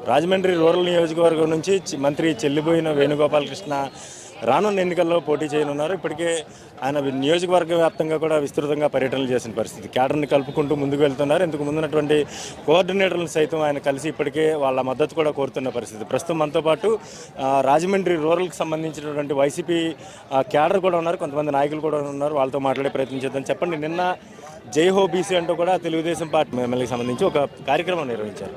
Rajahmundry rural నియోజకవర్గం నుంచి మంత్రి చెల్లిపోయిన వేణుగోపాలకృష్ణ రానున్న ఎన్నికల్లో పోటీ చేయనున్నారు. ఇప్పటికే ఆయన నియోజకవర్గ వ్యాప్తంగా కూడా విస్తృతంగా పర్యటనలు చేసిన పరిస్థితి. క్యాడర్ని కలుపుకుంటూ ముందుకు వెళ్తున్నారు. ఇందుకు ముందున్నటువంటి కోఆర్డినేటర్లను సైతం ఆయన కలిసి ఇప్పటికే వాళ్ళ మద్దతు కూడా కోరుతున్న పరిస్థితి. ప్రస్తుతం మనతో పాటు రాజమండ్రి రూరల్కి సంబంధించినటువంటి వైసీపీ క్యాడర్ కూడా ఉన్నారు, కొంతమంది నాయకులు కూడా ఉన్నారు. వాళ్ళతో మాట్లాడే ప్రయత్నం చేద్దాం. చెప్పండి, నిన్న జై హో బీసీ అంటూ కూడా తెలుగుదేశం పార్టీ ఎమ్మెల్యేకి సంబంధించి ఒక కార్యక్రమం నిర్వహించారు.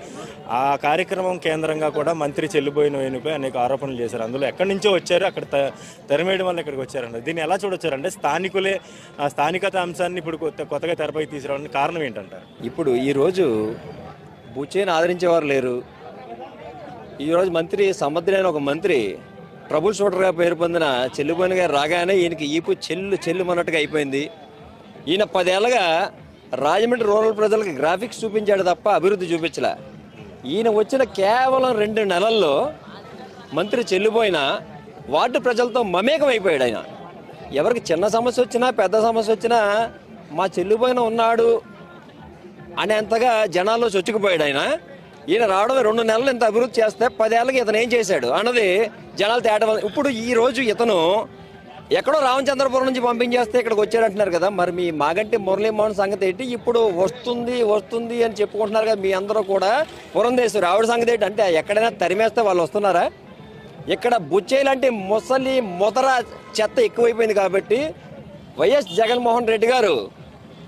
ఆ కార్యక్రమం కేంద్రంగా కూడా మంత్రి చెల్లిపోయిన వేణుపై అనేక ఆరోపణలు చేశారు. అందులో ఎక్కడి నుంచో వచ్చారు, అక్కడ తెరమేయడం వల్ల ఇక్కడికి వచ్చారండి. దీన్ని ఎలా చూడొచ్చారంటే స్థానికులే స్థానికత అంశాన్ని ఇప్పుడు కొత్తగా తెరపైకి తీసుకురావడానికి కారణం ఏంటంటారు? ఇప్పుడు ఈరోజు బుచ్చేని ఆదరించేవారు లేరు. ఈరోజు మంత్రి సమర్థుడైన ఒక మంత్రి ట్రబుల్ షూటర్గా పేరు పొందిన చెల్లిపోయిన గారు రాగానే ఈయనకి ఈపు చెల్లు అన్నట్టుగా అయిపోయింది. ఈయన 10 ఏళ్ళగా రాజమండ్రి రూరల్ ప్రజలకు గ్రాఫిక్స్ చూపించాడు తప్ప అభివృద్ధి చూపించలే. ఈయన వచ్చిన కేవలం 2 నెలల్లో మంత్రి చెల్లిపోయిన వార్డు ప్రజలతో మమేకం అయిపోయాడు. ఆయన ఎవరికి చిన్న సమస్య వచ్చినా పెద్ద సమస్య వచ్చినా మా చెల్లిపోయిన ఉన్నాడు అనేంతగా జనాల్లో చొచ్చుకుపోయాడు ఆయన. ఈయన రావడం 2 నెలలు ఇంత అభివృద్ధి చేస్తే 10 ఏళ్ళకి ఇతను ఏం చేశాడు అన్నది జనాలు తేటం. ఇప్పుడు ఈరోజు ఇతను ఎక్కడో రామచంద్రపురం నుంచి పంపించేస్తే ఇక్కడికి వచ్చారంటున్నారు కదా, మరి మీ మాగంటి మురళీమోహన్ సంగతి ఏంటి? ఇప్పుడు వస్తుంది అని చెప్పుకుంటున్నారు కదా మీ అందరూ కూడా. పురంధేశ్వరి ఆవిడ సంగతి ఏంటి? అంటే ఎక్కడైనా తరిమేస్తే వాళ్ళు వస్తున్నారా? ఇక్కడ బుచ్చేలాంటి ముసలి ముదర చెత్త ఎక్కువైపోయింది కాబట్టి వైఎస్ జగన్మోహన్ రెడ్డి గారు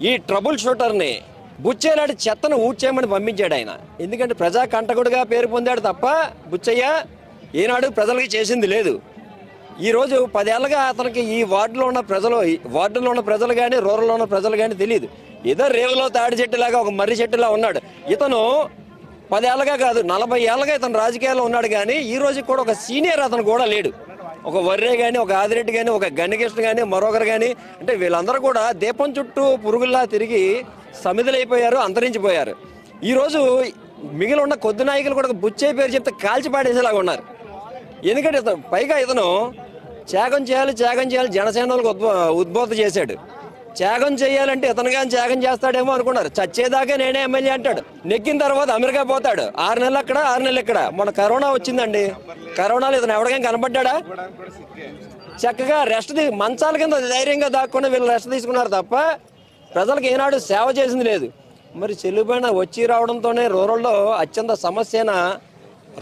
ఈ ట్రబుల్ షూటర్ని బుచ్చేలాంటి చెత్తను ఊడ్చేయమని పంపించాడు ఆయన. ఎందుకంటే ప్రజా కంటకుడిగా పేరు పొందాడు తప్ప బుచ్చయ్య ఈనాడు ప్రజలకి చేసింది లేదు. ఈరోజు 10 ఏళ్ళగా అతనికి ఈ వార్డులో ఉన్న ప్రజలు కానీ రూరల్లో ఉన్న ప్రజలు కానీ తెలియదు. ఏదో రేవులో తాడి చెట్టులాగా ఒక మర్రి చెట్టులా ఉన్నాడు. ఇతను 10 ఏళ్ళగా కాదు 40 ఏళ్ళగా ఇతను రాజకీయాల్లో ఉన్నాడు. కానీ ఈ రోజు కూడా ఒక సీనియర్ అతను కూడా లేడు. ఒక వర్రే కానీ, ఒక ఆదిరెడ్డి కానీ, ఒక గన్నికృష్ణ కానీ, మరొకరు కానీ, అంటే వీళ్ళందరూ కూడా దీపం చుట్టూ పురుగుల్లా తిరిగి సమిధులైపోయారు, అంతరించిపోయారు. ఈరోజు మిగిలి ఉన్న కొద్ది నాయకులు కూడా బుచ్చయ్య పేరు చెప్తే కాల్చి పాడేసేలాగా ఉన్నారు. ఎందుకంటే పైగా ఇతను త్యాగం చేయాలి జనసేనలకు ఉద్బోధ చేశాడు. త్యాగం చేయాలంటే ఇతను కానీ త్యాగం చేస్తాడేమో అనుకున్నారు. చచ్చేదాకా నేనే ఎమ్మెల్యే అంటాడు. నెక్కిన తర్వాత అమెరికా పోతాడు. 6 నెలలు అక్కడ 6 నెలలు ఇక్కడ. మొన్న కరోనా వచ్చిందండి. కరోనాలో ఇతను ఎవరికైనా కనపడ్డా? చక్కగా మంచాల కింద ధైర్యంగా దాక్కుని వీళ్ళు రెస్ట్ తీసుకున్నారు తప్ప ప్రజలకు ఏనాడు సేవ చేసింది లేదు. మరి చెల్లిపోయిన వచ్చి రావడంతోనే రూరల్లో అత్యంత సమస్యన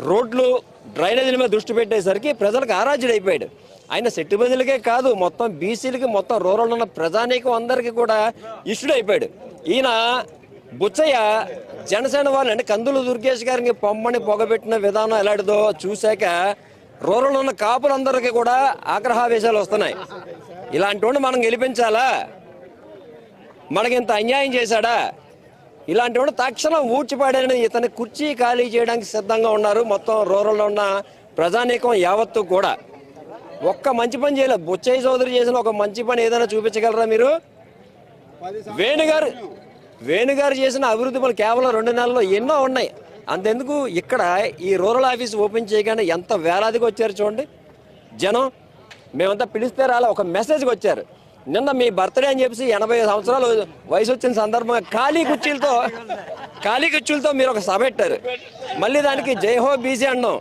రోడ్లు డ్రైనేజీల మీద దృష్టి పెట్టేసరికి ప్రజలకు ఆరాధ్యుడైపోయాడు. ఆయన సెట్టుబదులకే కాదు మొత్తం బీసీలకి, మొత్తం రూరల్ ఉన్న ప్రజానీకం అందరికీ కూడా ఇష్టుడైపోయాడు. ఈయన బుచ్చయ్య జనసేన వాళ్ళు అంటే కందులు దుర్గేష్ గారికి పొమ్మని పొగబెట్టిన విధానం ఎలాంటిదో చూశాక రూరల్ ఉన్న కాపులందరికీ కూడా ఆగ్రహావేశాలు వస్తున్నాయి. ఇలాంటి వాడిని మనం గెలిపించాలా? మనకింత అన్యాయం చేశాడా? ఇలాంటి వాడు తక్షణం ఊడ్చిపాడని ఇతని కుర్చీ ఖాళీ చేయడానికి సిద్ధంగా ఉన్నారు మొత్తం రూరల్లో ఉన్న ప్రజానీకం యావత్తు కూడా. ఒక్క మంచి పని చేయలేదు. బుచ్చయ్య చౌదరి చేసిన ఒక మంచి పని ఏదైనా చూపించగలరా మీరు? వేణుగారు చేసిన అభివృద్ధి పనులు కేవలం 2 నెలల్లో ఎన్నో ఉన్నాయి. అంతెందుకు ఇక్కడ ఈ రూరల్ ఆఫీస్ ఓపెన్ చేయగానే ఎంత వేలాదిగా వచ్చారు చూడండి జనం. మేమంతా పిలిస్తే రాలే, ఒక మెసేజ్కి వచ్చారు. నిన్న మీ బర్త్డే అని చెప్పి 80 సంవత్సరాలు వయసు వచ్చిన సందర్భంగా ఖాళీ కుర్చీలతో మీరు ఒక సభ పెట్టారు. మళ్ళీ దానికి జై హో బీసీ అన్నాం.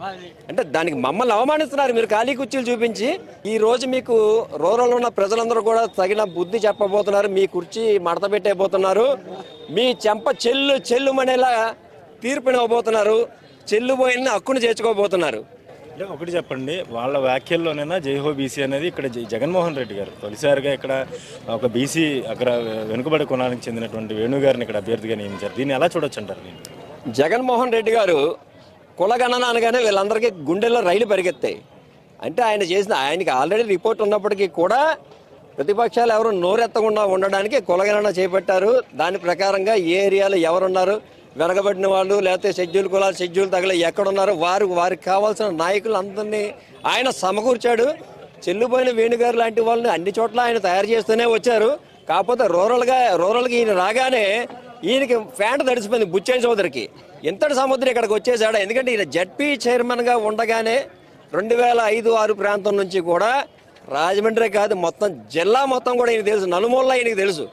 అంటే దానికి మమ్మల్ని అవమానిస్తున్నారు మీరు ఖాళీ కుర్చీలు చూపించి. ఈ రోజు మీకు రూరల్ ఉన్న ప్రజలందరూ కూడా తగిన బుద్ధి చెప్పబోతున్నారు. మీ కుర్చీ మడత పెట్టేపోతున్నారు. మీ చెంప చెల్లుమనేలా తీర్పునివ్వబోతున్నారు. చెల్లుపోయిన హక్కును చేర్చుకోబోతున్నారు. అంటే ఒకటి చెప్పండి, వాళ్ళ వ్యాఖ్యల్లోనైనా జైహో బీసీ అనేది ఇక్కడ జగన్మోహన్ రెడ్డి గారు తొలిసారిగా ఇక్కడ ఒక బీసీ అక్కడ వెనుకబడి కులానికి చెందినటువంటి వేణుగారిని ఇక్కడ అభ్యర్థిగా నియమించారు. దీన్ని ఎలా చూడొచ్చు అంటారు? జగన్మోహన్ రెడ్డి గారు కులగణన అనగానే వీళ్ళందరికీ గుండెల్లో రైలు పరిగెత్తాయి. అంటే ఆయనకి ఆల్రెడీ రిపోర్ట్ ఉన్నప్పటికీ కూడా ప్రతిపక్షాలు ఎవరు నోరెత్తకుండా ఉండడానికి కులగణన చేపట్టారు. దాని ప్రకారంగా ఏ ఏరియాలో ఎవరున్నారు, వెనకబడిన వాళ్ళు లేకపోతే షెడ్యూల్ తగల ఎక్కడున్నారో వారికి కావాల్సిన నాయకులు అందరినీ ఆయన సమకూర్చాడు. చెల్లిపోయిన వేణుగారు లాంటి వాళ్ళని అన్ని చోట్ల ఆయన తయారు చేస్తూనే వచ్చారు. కాకపోతే రూరల్కి ఈయన రాగానే ఈయనకి ఫ్యాంట్ తడిసిపోయింది బుచ్చయ్య చౌదరికి. ఇంతటి సముద్రం ఇక్కడికి వచ్చేసాడా? ఎందుకంటే ఈయన జడ్పీ చైర్మన్గా ఉండగానే 2005-6 ప్రాంతం నుంచి కూడా రాజమండ్రి కాదు మొత్తం జిల్లా మొత్తం కూడా ఈయన తెలుసు, నలుమూలలా ఈయనకి తెలుసు.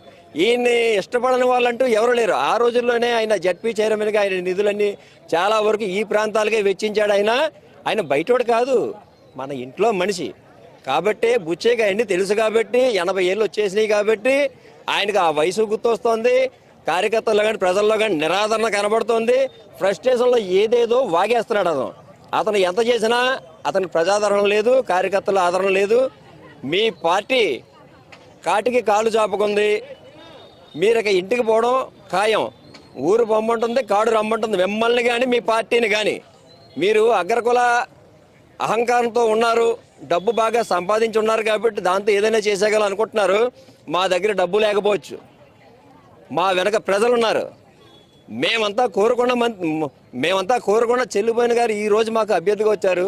ఈయన్ని ఇష్టపడని వాళ్ళంటూ ఎవరు లేరు. ఆ రోజుల్లోనే ఆయన జడ్పీ చైర్మన్గా ఆయన నిధులన్నీ చాలా వరకు ఈ ప్రాంతాలకే వెచ్చించాడు. ఆయన బయటోడు కాదు, మన ఇంట్లో మనిషి. కాబట్టి బుచ్చేకి అవన్నీ తెలుసు కాబట్టి 80 ఏళ్ళు వచ్చేసినాయి కాబట్టి ఆయనకు ఆ వయసు గుర్తొస్తోంది. కార్యకర్తల్లో కానీ ప్రజల్లో కానీ నిరాదరణ కనబడుతోంది. ఫ్రస్ట్రేషన్లో ఏదేదో వాగేస్తున్నాడు అతను ఎంత చేసినా అతనికి ప్రజాదరణ లేదు, కార్యకర్తల ఆదరణ లేదు. మీ పార్టీ కాటికి కాలు చాపుకుంది. మీరు ఇక ఇంటికి పోవడం ఖాయం. ఊరు పొమ్మంటుంది, కాడు రమ్మంటుంది మిమ్మల్ని కానీ మీ పార్టీని కానీ. మీరు అగ్రకుల అహంకారంతో ఉన్నారు, డబ్బు బాగా సంపాదించి ఉన్నారు కాబట్టి దాంతో ఏదైనా చేసేగలం అనుకుంటున్నారు. మా దగ్గర డబ్బు లేకపోవచ్చు, మా వెనక ప్రజలు ఉన్నారు. మేమంతా కోరుకున్న చెల్లిపోయిన గారు ఈరోజు మాకు అభ్యర్థిగా వచ్చారు.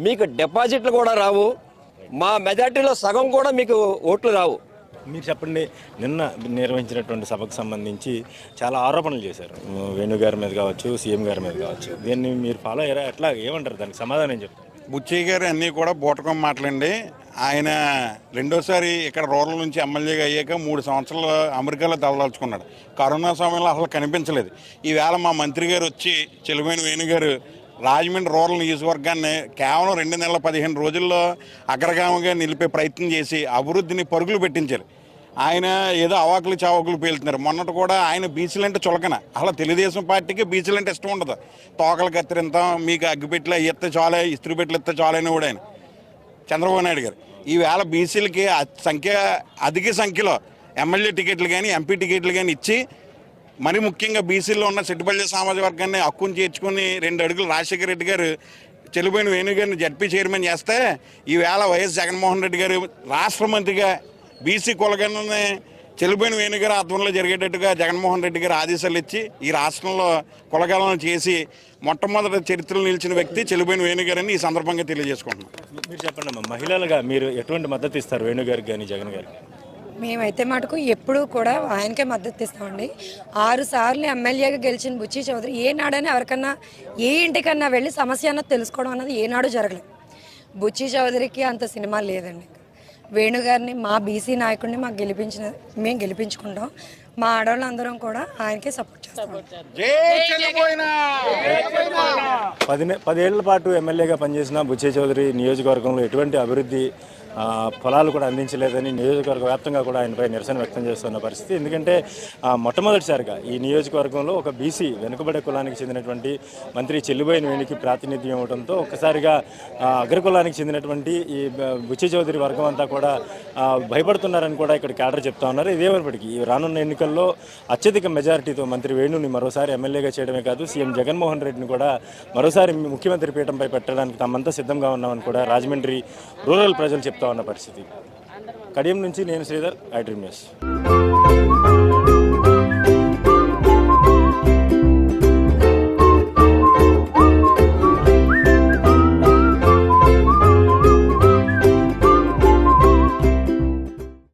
మీకు డిపాజిట్లు కూడా రావు, మా మెజార్టీలో సగం కూడా మీకు ఓట్లు రావు. మీరు చెప్పండి, నిన్న నిర్వహించినటువంటి సభకు సంబంధించి చాలా ఆరోపణలు చేశారు, వేణు గారి మీద కావచ్చు, సీఎం గారి మీద కావచ్చు. దీన్ని మీరు ఫాలో అయ్యారా? ఎట్లా, ఏమంటారు దానికి సమాధానం చెప్తారు? బుచ్చయ్య గారు అన్నీ కూడా బూటకం మాటలండి. ఆయన రెండోసారి ఇక్కడ రూరల్ నుంచి ఎమ్మెల్యేగా అయ్యాక 3 సంవత్సరాలు అమెరికాలో తలదాల్చుకున్నాడు. కరోనా సమయంలో అసలు కనిపించలేదు. ఈవేళ మా మంత్రి గారు వచ్చి చెలిపోయిన వేణు గారు రాజమండ్రి రూరల్ నియోజకవర్గాన్ని కేవలం 2 నెలల 15 రోజుల్లో అగ్రగామిగా నిలిపే ప్రయత్నం చేసి అభివృద్ధిని పరుగులు పెట్టించారు. ఆయన ఏదో అవాకులు చావకులు పేలుతున్నారు. మొన్నటి కూడా ఆయన బీసీలంటే చులకన. అసలు తెలుగుదేశం పార్టీకి బీసీలంటే ఇష్టం ఉండదు. తోకలు కత్తిరింతాం, మీకు అగ్గిపెట్లు ఎత్తే చాలే, ఇస్త్రీ పెట్లు ఎత్తే చాలని కూడా ఆయన చంద్రబాబు నాయుడు గారు. ఈవేళ బీసీలకి అధిక సంఖ్యలో ఎమ్మెల్యే టికెట్లు కానీ ఎంపీ టికెట్లు కానీ ఇచ్చి, మరి ముఖ్యంగా బీసీలో ఉన్న సెట్టుపల్లి సామాజిక వర్గాన్ని హక్కును చేర్చుకుని 2 అడుగులు రాజశేఖర రెడ్డి గారు చెలిపోయిన వేణు గారిని జడ్పీ చైర్మన్ చేస్తే, ఈవేళ వైఎస్ జగన్మోహన్ రెడ్డి గారు రాష్ట్ర మంత్రిగా బీసీ కులగణని చెలిపోయిన వేణు గారి ఆధ్వర్యంలో జరిగేటట్టుగా జగన్మోహన్ రెడ్డి గారు ఆదేశాలు ఇచ్చి ఈ రాష్ట్రంలో కులగణన చేసి మొట్టమొదటి చరిత్రలో నిలిచిన వ్యక్తి చెలిపోయిన వేణు గారని ఈ సందర్భంగా తెలియజేసుకుంటున్నాం. మీరు చెప్పండి అమ్మా, మహిళలుగా మీరు ఎటువంటి మద్దతు ఇస్తారు వేణు గారికి కానీ జగన్ గారికి? మేమైతే మటుకు ఎప్పుడూ కూడా ఆయనకే మద్దతు ఇస్తామండి. 6 సార్లు ఎమ్మెల్యేగా గెలిచిన బుచ్చి చౌదరి ఏనాడని ఎవరికన్నా ఏ ఇంటికన్నా వెళ్ళి సమస్య అన్నది తెలుసుకోవడం అన్నది ఏనాడు జరగలేదు. బుచ్చి చౌదరికి అంత సినిమా లేదండి. వేణుగారిని, మా బీసీ నాయకుడిని మేము గెలిపించుకుంటాం. మా ఆడవాళ్ళందరం కూడా ఆయనకే సపోర్ట్ చేస్తాం. 10 ఏళ్ల పాటు ఎమ్మెల్యేగా పనిచేసిన బుచ్చయ్య చౌదరి నియోజకవర్గంలో ఎటువంటి అభివృద్ధి ఫలాలు కూడా అందించలేదని నియోజకవర్గ వ్యాప్తంగా కూడా ఆయనపై నిరసన వ్యక్తం చేస్తున్న పరిస్థితి. ఎందుకంటే మొట్టమొదటిసారిగా ఈ నియోజకవర్గంలో ఒక బీసీ వెనుకబడే కులానికి చెందినటువంటి మంత్రి చెల్లిపోయిన వేణుకి ప్రాతినిధ్యం ఇవ్వడంతో ఒక్కసారిగా అగ్రకులానికి చెందినటువంటి ఈ బుచ్చయ్య చౌదరి వర్గం అంతా కూడా భయపడుతున్నారని కూడా ఇక్కడ క్యాడర్ చెప్తా ఉన్నారు. ఇదేమైనప్పటికీ ఈ రానున్న ఎన్నికల్లో అత్యధిక మెజారిటీతో మంత్రి వేణుని మరోసారి ఎమ్మెల్యేగా చేయడమే కాదు, సీఎం జగన్మోహన్ రెడ్డిని కూడా మరోసారి ముఖ్యమంత్రి పీఠంపై పెట్టడానికి తామంతా సిద్ధంగా ఉన్నామని కూడా రాజమండ్రి రూరల్ ప్రజలు చెప్తా ఉన్న పరిస్థితి. కడియం నుంచి నేను శ్రీధర్, ఐ డ్రీమ్ న్యూస్.